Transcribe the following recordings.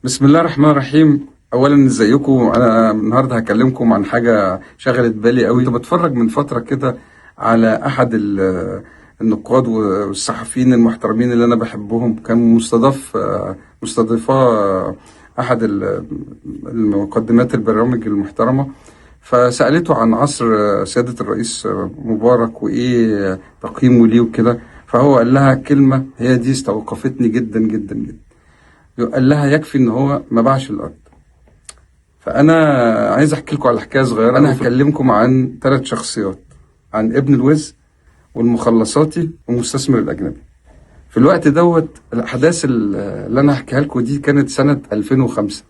بسم الله الرحمن الرحيم. اولا ازيكم؟ انا النهارده هكلمكم عن حاجه شغلت بالي قوي. كنت بتفرج من فتره كده على احد النقاد والصحفيين المحترمين اللي انا بحبهم. كان مستضيفاه احد المقدمات البرامج المحترمه، فسالته عن عصر سياده الرئيس مبارك وايه تقييمه ليه وكده. فهو قال لها كلمه هي دي استوقفتني جدا جدا جدا. قال لها يكفي ان هو ما باعش الارض. فانا عايز احكي لكم على حكايه صغيره. انا هكلمكم عن 3 شخصيات: عن ابن الوز والمخلصاتي والمستثمر الاجنبي. في الوقت دوت الاحداث اللي انا هحكيها لكم دي كانت سنه 2005،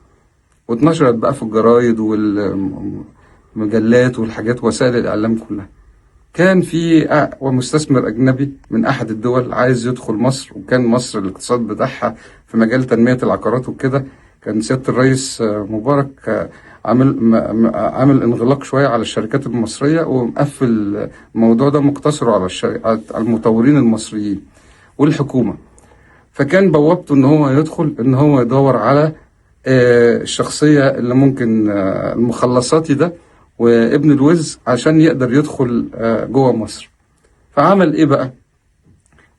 واتنشرت بقى في الجرايد والمجلات والحاجات وسائل الاعلام كلها. كان في مستثمر أجنبي من أحد الدول عايز يدخل مصر، وكان مصر الاقتصاد بتاعها في مجال تنمية العقارات وكده. كان سيادة الرئيس مبارك عامل انغلاق شوية على الشركات المصرية، ومقفل الموضوع ده مقتصر على على المطورين المصريين والحكومة. فكان بوابته ان هو يدخل، ان هو يدور على الشخصية اللي ممكن المخلصاتي ده وابن الوز عشان يقدر يدخل جوه مصر. فعمل ايه بقى؟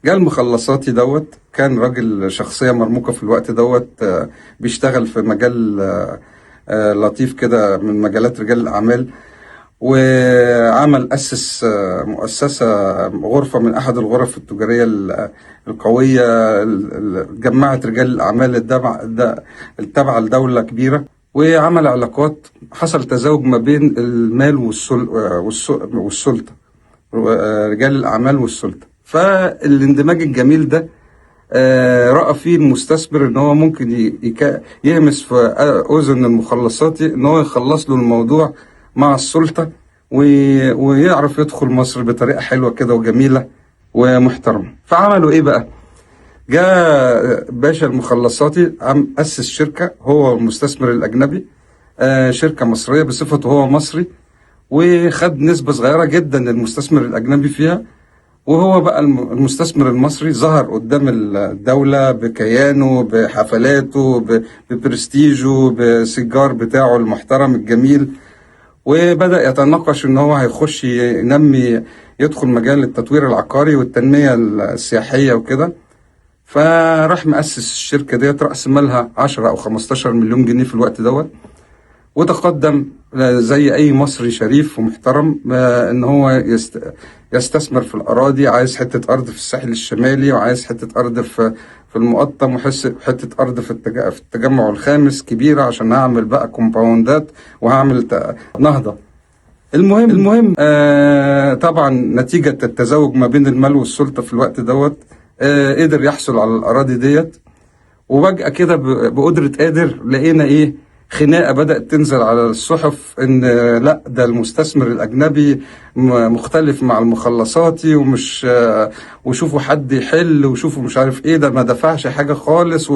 جاء المخلصاتي دوت، كان راجل شخصية مرموقة في الوقت دوت، بيشتغل في مجال لطيف كده من مجالات رجال الأعمال. وعمل أسس مؤسسة، غرفة من أحد الغرف التجارية القوية، جمعت رجال الأعمال التابعة لدولة كبيرة، وعمل علاقات. حصل تزاوج ما بين المال والسلطة، رجال الأعمال والسلطة. فالاندماج الجميل ده رأى فيه المستثمر ان هو ممكن يهمس في اذن المخلصاتي ان هو يخلص له الموضوع مع السلطة، ويعرف يدخل مصر بطريقة حلوة كده وجميلة ومحترمة. فعملوا ايه بقى؟ جاء باشا المخلصاتي أسس شركة هو والمستثمر الأجنبي، شركة مصرية بصفته هو مصري، وخد نسبة صغيرة جدا للمستثمر الأجنبي فيها. وهو بقى المستثمر المصري ظهر قدام الدولة بكيانه، بحفلاته، ببرستيجه، بسيجار بتاعه المحترم الجميل، وبدأ يتناقش ان هو هيخش يدخل مجال التطوير العقاري والتنمية السياحية وكده. فراح مؤسس الشركة ديت، رأس مالها 10 أو 15 مليون جنيه في الوقت دوت. وتقدم زي أي مصري شريف ومحترم إن هو يستثمر في الأراضي. عايز حتة أرض في الساحل الشمالي، وعايز حتة أرض في المقطم، وحتة أرض في التجمع الخامس كبيرة عشان هعمل بقى كومباوندات وهعمل نهضة. المهم طبعا نتيجة التزاوج ما بين المال والسلطة في الوقت دوت قدر يحصل على الأراضي ديت. وفجأة كده بقدرة قادر لقينا ايه؟ خناقة بدأت تنزل على الصحف ان لا، ده المستثمر الأجنبي مختلف مع المخلصاتي، ومش وشوفوا حد يحل، وشوفوا مش عارف ايه، ده ما دفعش حاجة خالص،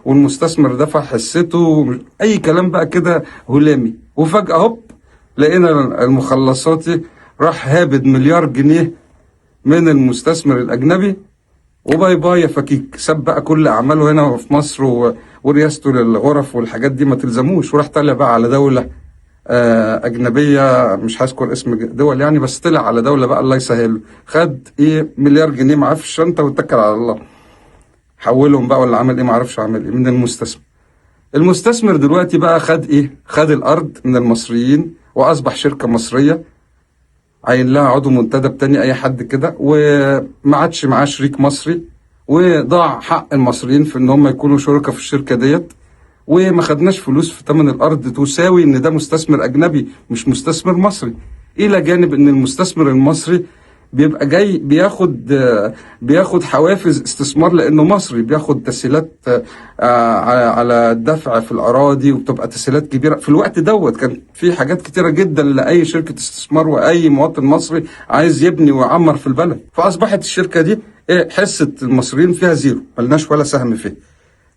والمستثمر دفع حصته، اي كلام بقى كده هلامي. وفجأة هوب، لقينا المخلصاتي راح هابد مليار جنيه من المستثمر الأجنبي، وباي باي يا فكيك. ساب بقى كل اعماله هنا في مصر ورياسته للغرف والحاجات دي ما تلزموش، وراح طلع بقى على دوله اجنبيه، مش هذكر اسم دول يعني، بس طلع على دوله بقى الله يسهل. خد ايه؟ مليار جنيه معاه في الشنطه واتكل على الله. حولهم بقى ولا عمل ايه؟ ما اعرفش عمل ايه من المستثمر. المستثمر دلوقتي بقى خد ايه؟ خد الارض من المصريين واصبح شركه مصريه، عين لها عضو منتدب تاني اي حد كده، وما عادش معاه شريك مصري، وضاع حق المصريين في ان هم يكونوا شركاء في الشركه ديت. وما خدناش فلوس في ثمن الارض تساوي ان ده مستثمر اجنبي مش مستثمر مصري. الى جانب ان المستثمر المصري بيبقى جاي بياخد حوافز استثمار لانه مصري، بياخد تسهيلات على الدفع في الاراضي، وبتبقى تسهيلات كبيره. في الوقت دوت كان في حاجات كتيره جدا لاي شركه استثمار واي مواطن مصري عايز يبني ويعمر في البلد. فاصبحت الشركه دي حصه المصريين فيها زيرو، ملناش ولا سهم فيها،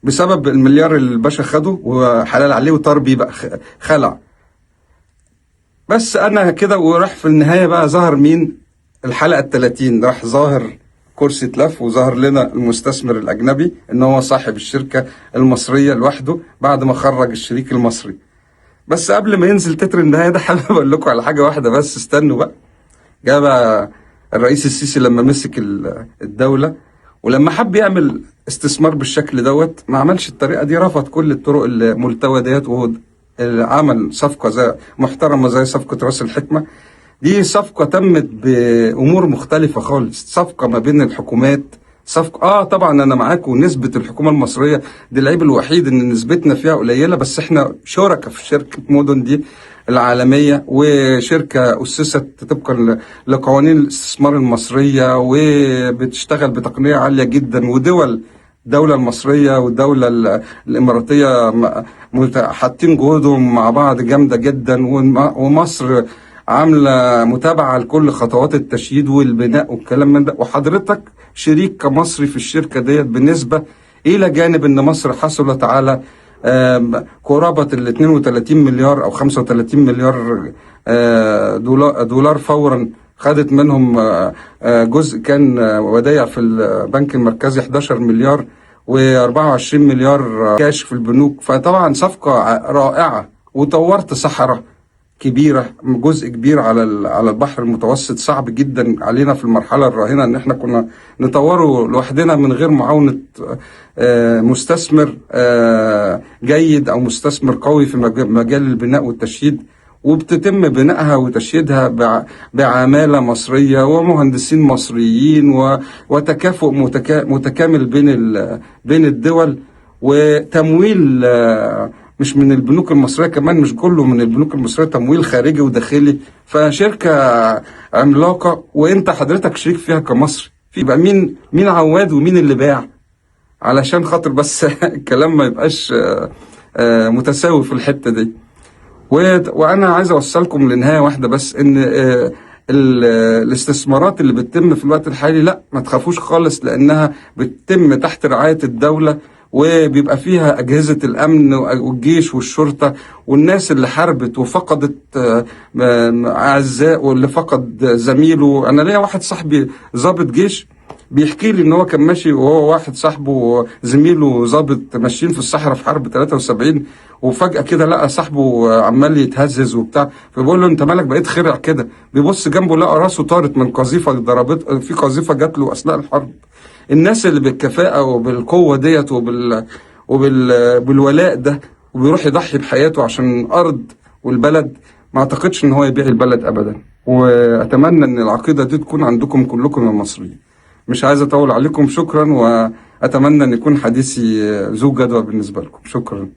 بسبب المليار اللي الباشا خده وحلال عليه وطار بيه بقى، خلع. بس انا كده. وراح في النهايه بقى ظهر مين؟ الحلقه ال30 راح ظاهر كرسي اتلف وظهر لنا المستثمر الأجنبي إن هو صاحب الشركة المصرية لوحده بعد ما خرج الشريك المصري. بس قبل ما ينزل تتر النهاية ده حابب أقول لكم على حاجة واحدة بس، استنوا بقى. جاء بقى الرئيس السيسي لما مسك الدولة ولما حب يعمل استثمار بالشكل دوت، ما عملش الطريقة دي، رفض كل الطرق الملتوى ديت، عمل صفقة زي محترمة زي صفقة راس الحكمة. دي صفقة تمت بأمور مختلفة خالص، صفقة ما بين الحكومات، صفقة طبعا أنا معاكم، نسبة الحكومة المصرية دي العيب الوحيد إن نسبتنا فيها قليلة، بس إحنا شركة في شركة مدن دي العالمية، وشركة أسست طبقا لقوانين الاستثمار المصرية وبتشتغل بتقنية عالية جدا، الدولة المصرية والدولة الإماراتية حاطين جهودهم مع بعض جامدة جدا، ومصر عاملة متابعة لكل خطوات التشييد والبناء والكلام من ده، وحضرتك شريك كمصري في الشركة ديت بنسبة، إلى جانب إن مصر حصلت على قرابة ال 32 مليار أو 35 مليار دولار فورا، خدت منهم جزء كان ودايع في البنك المركزي 11 مليار و24 مليار كاش في البنوك. فطبعا صفقة رائعة، وطورت صحراء كبيرة، جزء كبير على البحر المتوسط، صعب جدا علينا في المرحلة الراهنة ان احنا كنا نطوره لوحدنا من غير معاونة مستثمر جيد او مستثمر قوي في مجال البناء والتشييد، وبتتم بنائها وتشييدها بعمالة مصرية ومهندسين مصريين وتكافؤ متكامل بين الدول، وتمويل مش من البنوك المصرية، كمان مش كله من البنوك المصرية، تمويل خارجي وداخلي. فشركة عملاقة، وانت حضرتك شريك فيها كمصري، يبقى مين عواد ومين اللي باع، علشان خاطر بس الكلام ما يبقاش متساوي في الحتة دي. وانا عايز اوصلكم لنهاية واحدة بس، ان الاستثمارات اللي بتتم في الوقت الحالي لا ما تخافوش خالص، لانها بتتم تحت رعاية الدولة، وبيبقى فيها أجهزة الأمن والجيش والشرطة، والناس اللي حاربت وفقدت أعزاء، واللي فقد زميله. أنا ليا واحد صاحبي ضابط جيش بيحكي لي إن هو كان ماشي وهو واحد صاحبه زميله ضابط ماشيين في الصحراء في حرب 73، وفجأة كده لقى صاحبه عمال يتهزز وبتاع، فبيقول له أنت مالك بقيت خرع كده؟ بيبص جنبه لقى راسه طارت من قذيفة ضربت في قذيفة جات له أثناء الحرب. الناس اللي بالكفاءة وبالقوة ديت وبالولاء ده، وبيروح يضحي بحياته عشان الأرض والبلد، ما أعتقدش إن هو يبيع البلد أبدا. وأتمنى إن العقيدة دي تكون عندكم كلكم يا مصريين. مش عايز أطول عليكم، شكرا، وأتمنى أن يكون حديثي ذو جدوى بالنسبة لكم. شكرا.